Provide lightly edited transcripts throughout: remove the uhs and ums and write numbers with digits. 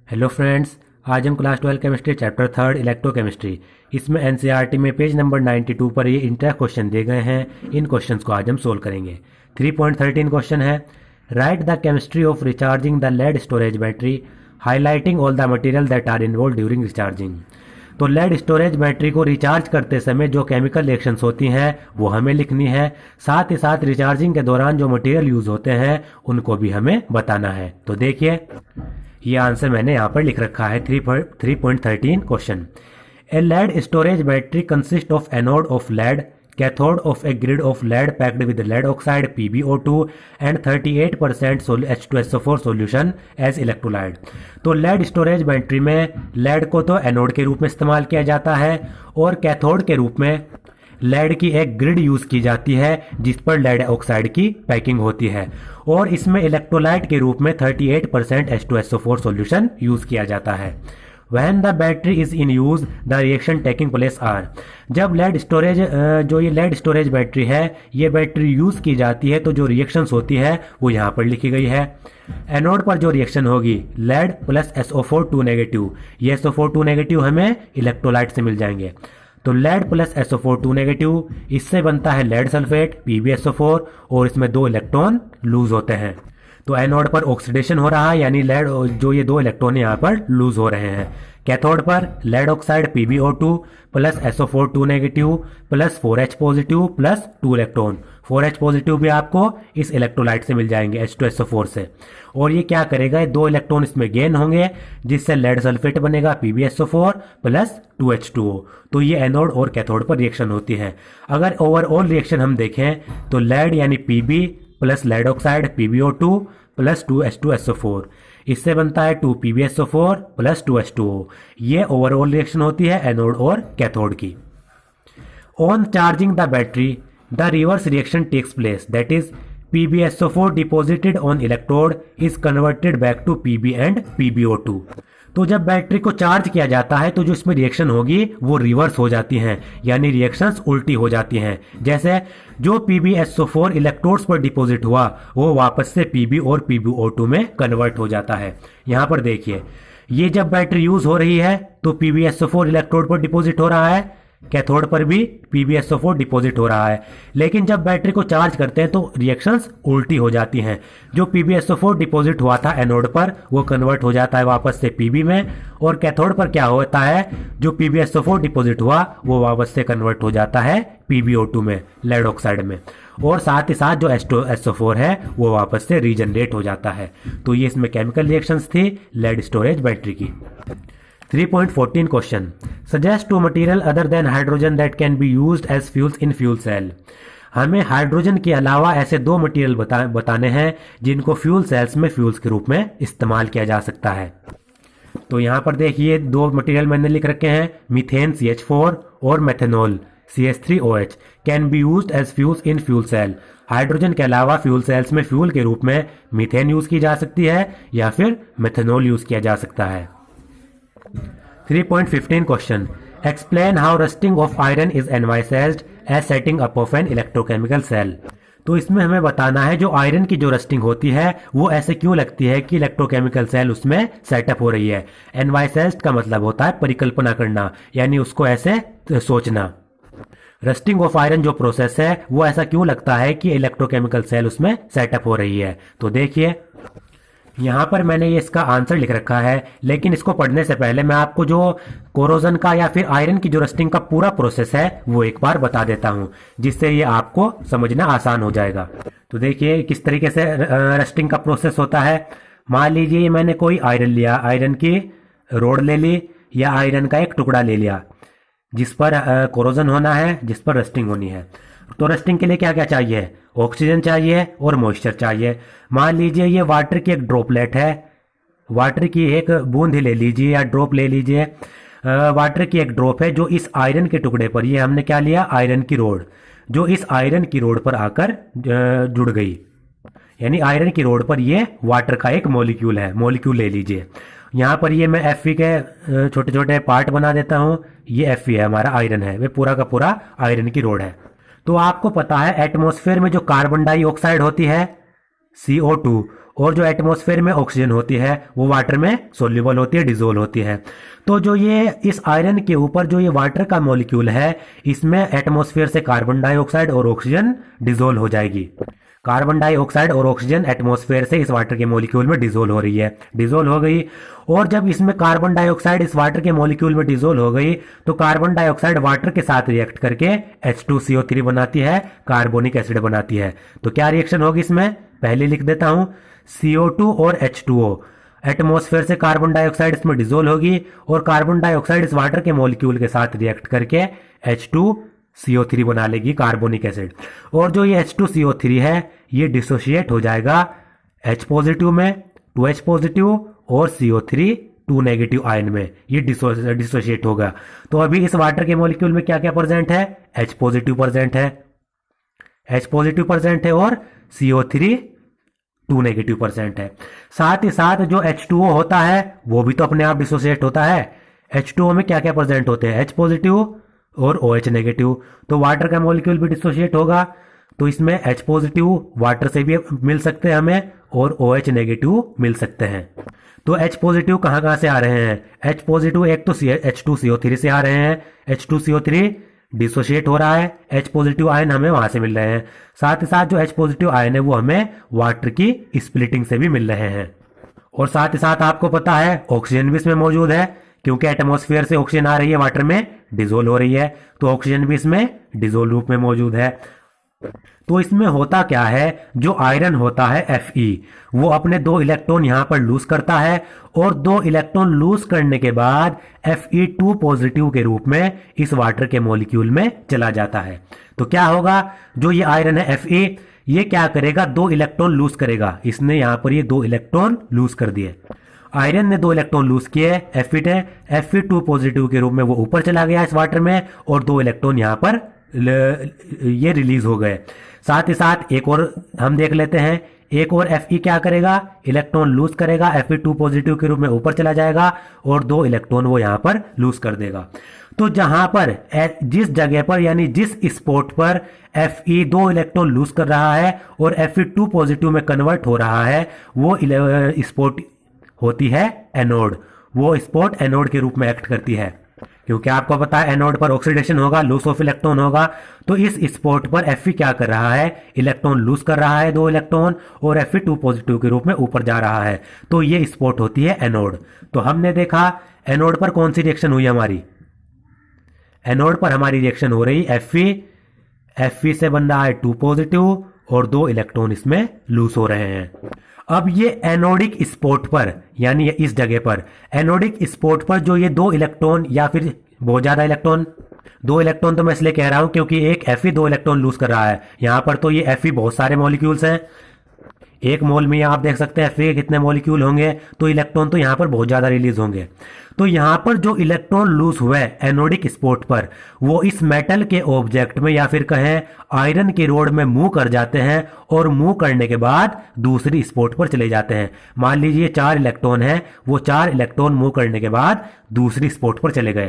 Hello friends, आज हम class 12 chemistry chapter 3 electrochemistry इसमें एनसीईआरटी में पेज नंबर 92 पर ये इंटर क्वेश्चन दिए गए हैं। इन क्वेश्चंस को आज हम सोल्व करेंगे। 3.13 क्वेश्चन है, write the chemistry of recharging the lead storage battery highlighting all the material that are involve during recharging. तो लेड स्टोरेज बैटरी को रिचार्ज करते समय जो केमिकल रिएक्शंस होती हैं वो हमें लिखनी है, साथ ही साथ रिचार्जिंग के दौरान जो मटेरियल यूज होते हैं उनको भी हमें बताना है। तो देखिए, ये आंसर मैंने यहाँ पर लिख रखा है 3.13 question. A lead storage battery consist of anode of lead, cathode of a grid of lead packed with lead oxide PbO2 and 38% H2SO4 solution as electrolyte. तो लेड स्टोरेज बैटरी में लेड को तो एनोड के रूप में इस्तेमाल किया जाता है और कैथोड के रूप में लेड की एक ग्रिड यूज की जाती है जिस पर लेड ऑक्साइड की पैकिंग होती है, और इसमें इलेक्ट्रोलाइट के रूप में 38% H2SO4 सॉल्यूशन यूज किया जाता है। When the battery is in use, the reaction taking place are। जब लेड स्टोरेज जो ये लेड स्टोरेज बैटरी है, ये बैटरी यूज की जाती है तो जो रिएक्शंस होती है वो यहाँ पर लिखी गई है। एनोड पर जो रिएक्शन होगी लेड प्लस SO4 2 नेगेटिव, ये SO4 2 नेगेटिव हमें इलेक्ट्रोलाइट से मिल जाएंगे। तो लेड प्लस SO4 2 नेगेटिव, इससे बनता है लेड सल्फेट PbSO4 और इसमें 2 इलेक्ट्रॉन लूज होते हैं। तो एनोड पर ऑक्सीडेशन हो रहा है, यानी लेड जो ये 2 इलेक्ट्रॉन यहाँ पर लूज हो रहे हैं। कैथोड पर lead oxide PbO2 plus SO4 2 negative plus 4H positive plus 2 electron. 4H positive भी आपको इस इलेक्ट्रोलाइट से मिल जाएंगे H2SO4 से, और ये क्या करेगा, 2 इलेक्ट्रॉन इसमें गेन होंगे जिससे लेड सल्फेट बनेगा PbSO4 प्लस 2H2O। तो ये एनोड और कैथोड पर रिएक्शन होती है। अगर ओवरऑल रिएक्शन हम देखें तो लेड यानी Pb plus lead oxide PbO2 plus 2H2SO4, इससे बनता है 2 PbSO4 प्लस 2H2O। ये ओवरऑल रिएक्शन होती है एनोड और कैथोड की। On charging the battery the reverse reaction takes place, that is PbSO4 deposited on electrode is converted back to Pb and PbO2। तो जब बैटरी को चार्ज किया जाता है तो जो इसमें रिएक्शन होगी वो रिवर्स हो जाती हैं, यानी रिएक्शंस उल्टी हो जाती हैं। जैसे जो PbSO4 इलेक्ट्रोड्स पर डिपॉजिट हुआ वो वापस से Pb और PbO2 में कन्वर्ट हो जाता है। यहाँ पर देखिए, ये जब बैटरी यूज हो रही है तो PbSO4 इलेक्ट्रोड पर डिपॉजिट हो रहा है, कैथोड पर भी PbSO4 डिपॉजिट हो रहा है। लेकिन जब बैटरी को चार्ज करते हैं तो रिएक्शंस उल्टी हो जाती हैं। जो PbSO4 डिपॉजिट हुआ था एनोड पर वो कन्वर्ट हो जाता है वापस से Pb में, और कैथोड पर क्या होता है, जो PbSO4 डिपॉजिट हुआ वो वापस से कन्वर्ट हो जाता है PbO2 में, लेड ऑक्साइड में, और साथ ही साथ जो H2SO4 है वो वापस से रीजनरेट हो जाता है। तो ये इसमें केमिकल रिएक्शंस थी लेड स्टोरेज बैटरी की। 3.14 question, suggest to material other than hydrogen that can be used as fuels in fuel cell. हमें हाइड्रोजन के अलावा ऐसे 2 मटेरियल बताने हैं जिनको फ्यूल सेल्स में फ्यूल्स के रूप में इस्तेमाल किया जा सकता है। तो यहाँ पर देखिए 2 मटेरियल मैंने लिख रखे हैं, मीथेन CH4 और methanol CH3OH can be used as fuels in fuel cell. Hydrogen के अलावा फ्यूल सेल्स में फ्यूल के रूप में मीथेन यूज की जा सकती है या फिर मेथेनॉल यूज किया जा सकता है। 3.15 question, explain how rusting of iron is envisaged as setting up of an electrochemical cell. तो इसमें हमें बताना है जो आयरन की जो रस्टिंग होती है वो ऐसे क्यों लगती है कि इलेक्ट्रोकेमिकल सेल उसमें सेटअप हो रही है। एनवाइसेज्ड का मतलब होता है परिकल्पना करना, यानी उसको ऐसे सोचना। रस्टिंग ऑफ आयरन जो प्रोसेस है वो ऐसा क्यों लगता है कि इलेक्ट्रोकेमिकल सेल उसमें सेटअप हो रही है। तो देखिए, यहाँ पर मैंने ये इसका आंसर लिख रखा है, लेकिन इसको पढ़ने से पहले मैं आपको जो कोरोजन का या फिर आयरन की जो रस्टिंग का पूरा प्रोसेस है वो एक बार बता देता हूँ, जिससे ये आपको समझना आसान हो जाएगा। तो देखिए किस तरीके से रस्टिंग का प्रोसेस होता है। मान लीजिए मैंने कोई आयरन लिया, आयरन की रोड ले ली या आयरन का एक टुकड़ा ले लिया जिस पर कोरोजन होना है, जिस पर रस्टिंग होनी है। तो रस्टिंग के लिए क्या क्या चाहिए, ऑक्सीजन चाहिए और मॉइस्चर चाहिए। मान लीजिए ये वाटर की एक ड्रॉपलेट है, वाटर की एक बूंद ले लीजिए या ड्रॉप ले लीजिए। वाटर की एक ड्रॉप है जो इस आयरन के टुकड़े पर, ये हमने क्या लिया, आयरन की रोड, जो इस आयरन की रोड पर आकर जुड़ गई, यानी आयरन की रोड पर ये वाटर का एक मॉलिक्यूल है, मॉलिक्यूल ले लीजिए। यहाँ पर ये मैं Fe के छोटे छोटे पार्ट बना देता हूँ। ये Fe है, हमारा आयरन है, वे पूरा का पूरा आयरन की रोड है। तो आपको पता है एटमॉस्फेयर में जो कार्बन डाइऑक्साइड होती है CO2, और जो एटमॉस्फेयर में ऑक्सीजन होती है वो वाटर में सोल्यूबल होती है, डिसोल्व होती है। तो जो ये इस आयरन के ऊपर जो ये वाटर का मॉलिक्यूल है, इसमें एटमॉस्फेयर से कार्बन डाइऑक्साइड और ऑक्सीजन डिसोल्व हो जाएगी। कार्बन डाइऑक्साइड और ऑक्सीजन एटमॉस्फेयर से इस वाटर के मॉलिक्यूल में डिसोल्व हो रही है, डिसोल्व हो गई। और जब इसमें कार्बन डाइऑक्साइड इस वाटर के मॉलिक्यूल में डिसोल्व हो गई तो कार्बन डाइऑक्साइड वाटर के साथ रिएक्ट करके H2CO3 बनाती है, कार्बोनिक एसिड बनाती है। तो क्या रिएक्शन होगी इसमें, पहले लिख देता हूं, CO2 और H2O। एटमॉस्फेयर से कार्बन डाइऑक्साइड इसमें डिसोल्व होगी और कार्बन डाइऑक्साइड इस वाटर के मॉलिक्यूल के साथ रिएक्ट करके H2CO3 बना लेगी, कार्बोनिक एसिड। और जो ये H2CO3 है ये डिसोशिएट हो जाएगा H पॉजिटिव में, 2H पॉजिटिव और CO3 2 नेगेटिव आयन में, ये डिसोशिएट होगा। तो अभी इस वाटर के मॉलिक्यूल में क्या क्या प्रेजेंट है, H पॉजिटिव प्रेजेंट है, H पॉजिटिव प्रेजेंट है और CO3 2 नेगेटिव परसेंट है। साथ ही साथ जो H2O होता है वो भी तो अपने आप डिसोसिएट होता है। H2O में क्या क्या प्रेजेंट होते हैं, H पॉजिटिव और OH नेगेटिव। तो वाटर का मॉलिक्यूल भी डिसोसिएट होगा, तो इसमें H पॉजिटिव वाटर से भी मिल सकते हैं हमें और OH नेगेटिव मिल सकते हैं। तो H पॉजिटिव कहाँ कहाँ से आ रहे हैं, H पॉजिटिव एक तो H2CO3 से आ रहे हैं, H2CO3 डिसोशिएट हो रहा है, H पॉजिटिव आयन हमें वहां से मिल रहे हैं। साथ ही साथ जो H पॉजिटिव आयन है वो हमें वाटर की स्प्लिटिंग से भी मिल रहे हैं। और साथ ही साथ आपको पता है ऑक्सीजन भी इसमें मौजूद है, क्योंकि एटमॉस्फेयर से ऑक्सीजन आ रही है, वाटर में डिसोल्व हो रही है, तो ऑक्सीजन भी इसमें डिसोल्व रूप में मौजूद है। तो इसमें होता क्या है, जो आयरन होता है Fe वो अपने 2 इलेक्ट्रॉन यहां पर लूज करता है और 2 इलेक्ट्रॉन लूज करने के बाद Fe2 पॉजिटिव के रूप में इस वाटर के मॉलिक्यूल में चला जाता है। तो क्या होगा, जो ये आयरन है Fe ये क्या करेगा, 2 इलेक्ट्रॉन लूज करेगा। इसने यहां पर ये 2 इलेक्ट्रॉन लूज कर दिए, आयरन ने 2 इलेक्ट्रॉन लूज किए, Fe2 पॉजिटिव के रूप में वो ऊपर चला गया इस वाटर में और 2 इलेक्ट्रॉन यहां पर ये रिलीज हो गए। साथ ही साथ एक और हम देख लेते हैं, एक और Fe क्या करेगा, इलेक्ट्रॉन लूज करेगा, Fe2 पॉजिटिव के रूप में ऊपर चला जाएगा और 2 इलेक्ट्रॉन वो यहां पर लूज कर देगा। तो जहां पर जिस जगह पर यानी जिस स्पॉट पर Fe 2 इलेक्ट्रॉन लूज कर रहा है और Fe2 पॉजिटिव में कन्वर्ट हो रहा है, वो स्पॉट होती है एनोड। वो स्पॉट एनोड के रूप में एक्ट करती है, क्योंकि आपको पता है एनोड पर ऑक्सीडेशन होगा, लॉस ऑफ इलेक्ट्रॉन होगा। तो इस स्पॉट पर Fe क्या कर रहा है, इलेक्ट्रॉन लूज कर रहा है 2 इलेक्ट्रॉन और Fe2 पॉजिटिव के रूप में ऊपर जा रहा है। तो ये स्पॉट होती है एनोड। तो हमने देखा एनोड पर कौन सी रिएक्शन हुई हमारी, एनोड पर हमारी रिएक्शन हो रही Fe से बन रहा है 2 पॉजिटिव और 2 इलेक्ट्रॉन इसमें लूज हो रहे हैं। अब ये एनोडिक स्पॉट पर यानी इस जगह पर एनोडिक स्पॉट पर जो ये 2 इलेक्ट्रॉन या फिर बहुत ज्यादा इलेक्ट्रॉन, 2 इलेक्ट्रॉन तो मैं इसलिए कह रहा हूं क्योंकि एक Fe 2 इलेक्ट्रॉन लूज कर रहा है। यहां पर तो ये Fe बहुत सारे मॉलिक्यूल्स हैं, एक मोल में आप देख सकते हैं Fe के कितने मॉलिक्यूल होंगे, तो इलेक्ट्रॉन तो यहां पर बहुत ज्यादा रिलीज होंगे। तो यहां पर जो इलेक्ट्रॉन लूज हुए एनोडिक स्पॉट पर, वो इस मेटल के ऑब्जेक्ट में या फिर कहें आयरन के रोड में मूव कर जाते हैं और मूव करने के बाद दूसरी स्पॉट पर चले जाते हैं। मान लीजिए 4 इलेक्ट्रॉन है, वो 4 इलेक्ट्रॉन मूव करने के बाद दूसरी स्पॉट पर चले गए।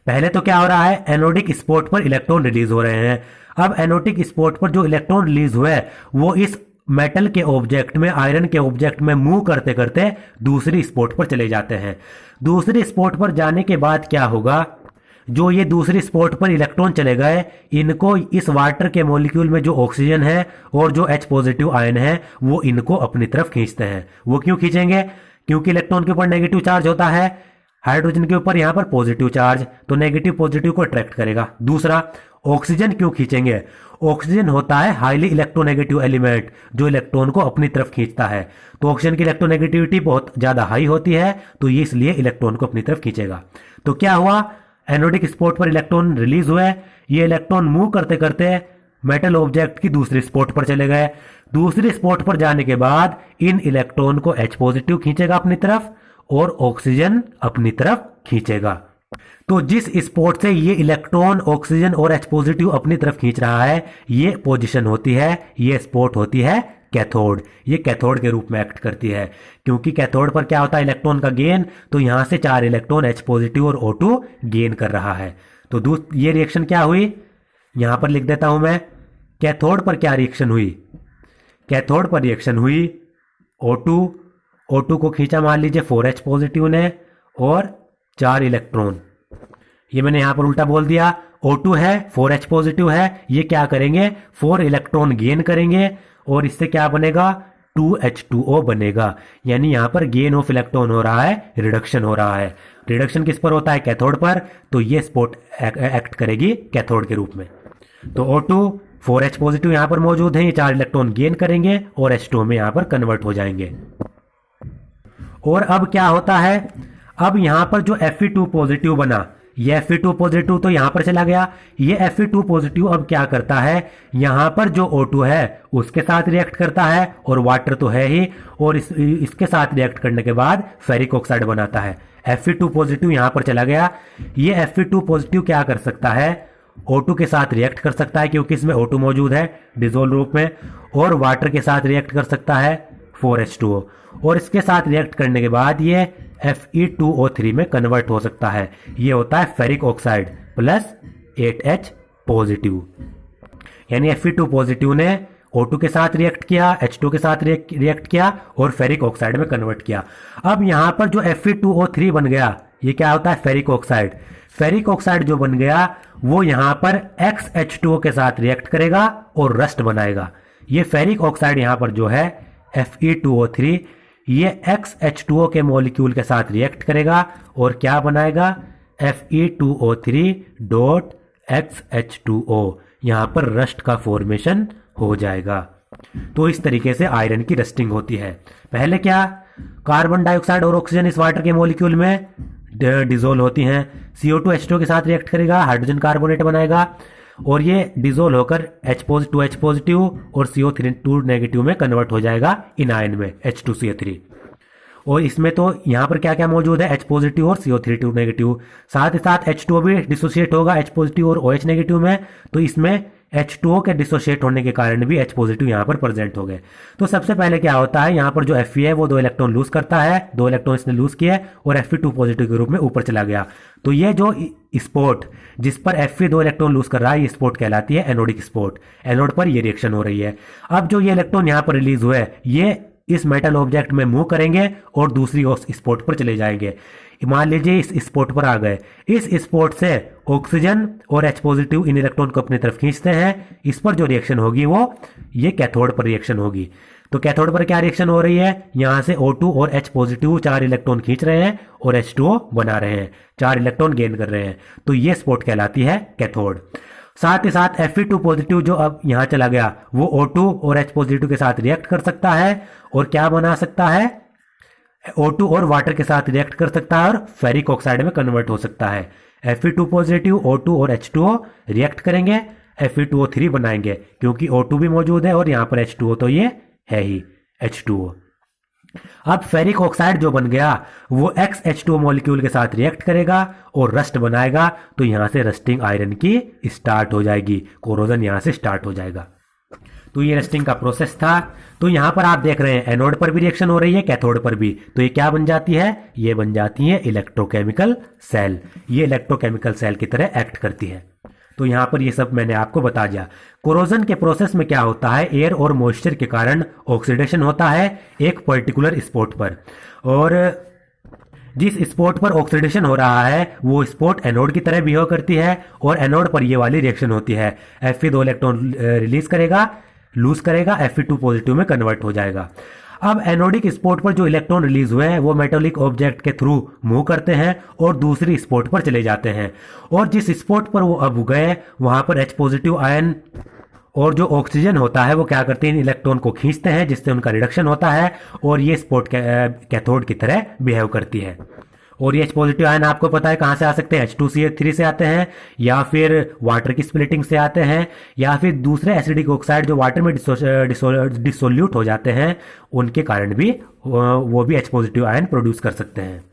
पहले तो क्या हो रहा है, एनोडिक स्पॉट पर इलेक्ट्रॉन रिलीज हो रहे हैं। अब एनोडिक स्पॉट पर जो इलेक्ट्रॉन रिलीज हुए वो इस मेटल के ऑब्जेक्ट में, आयरन के ऑब्जेक्ट में मूव करते करते दूसरी स्पॉट पर चले जाते हैं। दूसरी स्पॉट पर जाने के बाद क्या होगा, जो ये दूसरी स्पॉट पर इलेक्ट्रॉन चले गए, इनको इस वाटर के मॉलिक्यूल में जो ऑक्सीजन है और जो H पॉजिटिव आयन है वो इनको अपनी तरफ खींचते हैं। वो क्यों खींचेंगे, क्योंकि इलेक्ट्रॉन के ऊपर नेगेटिव चार्ज होता है, हाइड्रोजन के ऊपर यहां पर पॉजिटिव चार्ज, तो नेगेटिव पॉजिटिव को अट्रैक्ट करेगा। दूसरा, ऑक्सीजन क्यों खींचेंगे, ऑक्सीजन होता है हाईली इलेक्ट्रोनेगेटिव एलिमेंट जो इलेक्ट्रॉन को अपनी तरफ खींचता है। तो ऑक्सीजन की इलेक्ट्रोनेगेटिविटी बहुत ज्यादा हाई होती है, तो ये इसलिए इलेक्ट्रॉन को अपनी तरफ खींचेगा। तो क्या हुआ, एनोडिक स्पॉट पर इलेक्ट्रॉन रिलीज हुए, ये इलेक्ट्रॉन मूव करते करते मेटल ऑब्जेक्ट की दूसरी स्पॉट पर चले गए। दूसरी स्पॉट पर जाने के बाद इन इलेक्ट्रॉन को H पॉजिटिव खींचेगा अपनी तरफ और ऑक्सीजन अपनी तरफ खींचेगा। तो जिस स्पॉट से ये इलेक्ट्रॉन, ऑक्सीजन और H पॉजिटिव अपनी तरफ खींच रहा है, ये पोजीशन होती है, ये स्पॉट होती है कैथोड। ये कैथोड के रूप में एक्ट करती है, क्योंकि कैथोड पर क्या होता है, इलेक्ट्रॉन का गेन। तो यहां से 4 इलेक्ट्रॉन H पॉजिटिव और O2 गेन कर रहा है। तो ये रिएक्शन क्या हुई, यहां पर लिख देता हूं मैं, कैथोड पर क्या रिएक्शन हुई, कैथोड पर रिएक्शन हुई O2 को खींचा मान लीजिए 4H पॉजिटिव ने और 4 इलेक्ट्रॉन। ये मैंने यहां पर उल्टा बोल दिया। O2 है, 4H पॉजिटिव है, ये क्या करेंगे 4 इलेक्ट्रॉन गेन करेंगे और इससे क्या बनेगा 2H2O बनेगा। यानी यहां पर गेन ऑफ इलेक्ट्रॉन हो रहा है, रिडक्शन हो रहा है। रिडक्शन किस पर होता है कैथोड पर, तो ये स्पॉट एक्ट करेगी कैथोड के रूप में। तो O2 4H पॉजिटिव यहां पर मौजूद है, ये 4 इलेक्ट्रॉन गेन करेंगे और H2O में यहां पर कन्वर्ट हो जाएंगे। और अब क्या होता है, अब यहां पर जो Fe2 पॉजिटिव बना, ये Fe2 पॉजिटिव तो यहां पर चला गया। ये Fe2 पॉजिटिव अब क्या करता है, यहां पर जो O2 है उसके साथ रिएक्ट करता है और वाटर तो है ही, और इसके साथ रिएक्ट करने के बाद फेरिक ऑक्साइड बनाता है। Fe2 पॉजिटिव यहां पर चला गया। ये Fe2 पॉजिटिव क्या कर सकता है, O2 के साथ रिएक्ट कर सकता है क्योंकि इसमें O2 मौजूद है डिसोल्व रूप में, और वाटर के साथ रिएक्ट कर सकता है 4H2O, और इसके साथ रिएक्ट करने के बाद ये Fe2O3 में कन्वर्ट हो सकता है। ये होता है ferric oxide plus 8H positive. यानी Fe2 पॉजिटिव ने O2 के साथ रिएक्ट किया, H2 के साथ रिएक्ट किया और फेरिक ऑक्साइड में कन्वर्ट किया। अब यहां पर जो Fe2O3 बन गया, ये क्या होता है फेरिक ऑक्साइड। फेरिक ऑक्साइड जो बन गया वो यहां पर XH2O के साथ रिएक्ट करेगा और रस्ट बनाएगा। ये फेरिक ऑक्साइड यहां पर जो है Fe2O3, ये XH2O के मॉलिक्यूल के साथ रिएक्ट करेगा और क्या बनाएगा Fe2O3.XH2O। यहां पर रस्ट का फॉर्मेशन हो जाएगा। तो इस तरीके से आयरन की रस्टिंग होती है। पहले क्या, कार्बन डाइऑक्साइड और ऑक्सीजन इस वाटर के मॉलिक्यूल में डिसोल्व होती हैं। CO2 H2O के साथ रिएक्ट करेगा, हाइड्रोजन कार्बोनेट बनाएगा और ये डिसोल्व होकर H2H पॉजिटिव और CO2 नेगेटिव में कन्वर्ट हो जाएगा इनायन में H2CO3। और इसमें तो यहाँ पर क्या क्या मौजूद है, H पॉजिटिव और CO3 नेगेटिव। साथ ही साथ H2O भी डिसोशिएट होगा H पॉजिटिव और OH नेगेटिव में, तो इसमें H2O के डिसोशिएट होने के कारण भी H पॉजिटिव यहाँ पर प्रेजेंट हो गए। तो सबसे पहले क्या होता है, यहाँ पर जो Fe है वो 2 इलेक्ट्रॉन लूज करता है, 2 इलेक्ट्रॉन इसने लूज किए और Fe2 पॉजिटिव के रूप में ऊपर चला गया। तो ये जो स्पॉट जिस पर Fe 2 इलेक्ट्रॉन लूज कर रहा है, ये स्पॉट कहलाती है एनोडिक स्पॉट। एनोड पर ये रिएक्शन हो रही है। अब जो ये इलेक्ट्रॉन यहाँ पर रिलीज हुए, ये इस मेटल ऑब्जेक्ट में मूव करेंगे और दूसरी स्पॉट पर चले जाएंगे। मान लीजिए इस स्पॉट पर आ गए, इस स्पॉट से ऑक्सीजन और H पॉजिटिव इन इलेक्ट्रॉन को अपनी तरफ खींचते हैं। इस पर जो रिएक्शन होगी वो ये कैथोड पर रिएक्शन होगी। तो कैथोड पर क्या रिएक्शन हो रही है, यहां से O2 और H पॉजिटिव 4 इलेक्ट्रॉन खींच रहे हैं और H2O बना रहे हैं, 4 इलेक्ट्रॉन गेन कर रहे हैं। तो ये स्पॉट कहलाती है कैथोड। साथ ही साथ Fe2 पॉजिटिव जो अब यहां चला गया वो O2 और H पॉजिटिव के साथ रिएक्ट कर सकता है और क्या बना सकता है, O2 और वाटर के साथ रिएक्ट कर सकता है और फेरिक ऑक्साइड में कन्वर्ट हो सकता है। Fe2 पॉजिटिव, O2 और H2O रिएक्ट करेंगे, Fe2O3 बनाएंगे क्योंकि O2 भी मौजूद है और यहां पर H2O तो ये है ही H2O। अब फेरिक ऑक्साइड जो बन गया वो XH2O मॉलिक्यूल के साथ रिएक्ट करेगा और रस्ट बनाएगा। तो यहां से रस्टिंग आयरन की स्टार्ट हो जाएगी, कोरोजन यहां से स्टार्ट हो जाएगा। तो ये रस्टिंग का प्रोसेस था। तो यहां पर आप देख रहे हैं एनोड पर भी रिएक्शन हो रही है, कैथोड पर भी। तो ये क्या बन जाती है, ये बन जाती है इलेक्ट्रोकेमिकल सेल। ये इलेक्ट्रोकेमिकल सेल की तरह एक्ट करती है। तो यहां पर ये सब मैंने आपको बता दिया। कोरोजन के प्रोसेस में क्या होता है, एयर और मॉइस्चर के कारण ऑक्सीडेशन होता है एक पर्टिकुलर स्पॉट पर, और जिस स्पॉट पर ऑक्सीडेशन हो रहा है वो स्पॉट एनोड की तरह बिहेव करती है और एनोड पर ये वाली रिएक्शन होती है। Fe 2 इलेक्ट्रॉन रिलीज करेगा, लूज करेगा, Fe2 पॉजिटिव में कन्वर्ट हो जाएगा। अब एनोडिक स्पॉट पर जो इलेक्ट्रॉन रिलीज हुए हैं वो मेटालिक ऑब्जेक्ट के थ्रू मूव करते हैं और दूसरी स्पॉट पर चले जाते हैं, और जिस स्पॉट पर वो अब गए वहां पर H पॉजिटिव आयन और जो ऑक्सीजन होता है वो क्या करते हैं, इन इलेक्ट्रॉन को खींचते हैं जिससे उनका रिडक्शन होता है और ये स्पॉट कैथोड की तरह बिहेव करती है। और ये H पॉजिटिव आयन आपको पता है कहां से आ सकते हैं, H2CO3 से आते हैं, या फिर वाटर की स्प्लिटिंग से आते हैं, या फिर दूसरे एसिडिक ऑक्साइड जो वाटर में डिसोल्यूट हो जाते हैं उनके कारण भी वो भी H पॉजिटिव आयन प्रोड्यूस कर सकते हैं।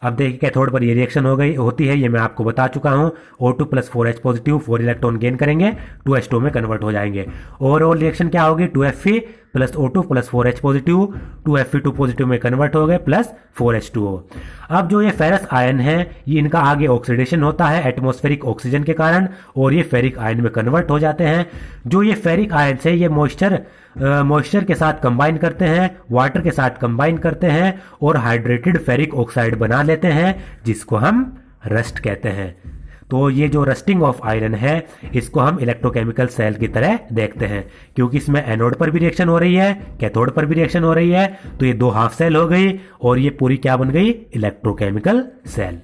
अब देखिए कैथोड पर ये रिएक्शन होती है, ये मैं आपको बता चुका हूं। O2 plus 4H positive 4 electron gain करेंगे, 2H2 में कन्वर्ट हो जाएंगे। ओवरऑल रिएक्शन क्या होगी, 2Fe plus O2 plus 4H positive 2Fe2 positive में कन्वर्ट हो गए प्लस 4H2O। अब जो ये फेरस आयन है ये इनका आगे ऑक्सीडेशन होता है एटमॉस्फेरिक ऑक्सीजन के कारण और ये फेरिक आयन में कन्वर्ट हो जाते हैं। जो ये फेरिक आयन से ये मॉइस्चर मॉइस्चर के साथ कंबाइन करते हैं, वाटर के साथ कंबाइन करते हैं और हाइड्रेटेड फेरिक ऑक्साइड बना लेते हैं, जिसको हम रस्ट कहते हैं। तो ये जो रस्टिंग ऑफ आयरन है, इसको हम इलेक्ट्रोकेमिकल सेल की तरह देखते हैं, क्योंकि इसमें एनोड पर भी रिएक्शन हो रही है, कैथोड पर भी रिएक्शन हो रही है। तो ये दो हाफ सेल हो गई और ये पूरी क्या बन गई, इलेक्ट्रोकेमिकल सेल।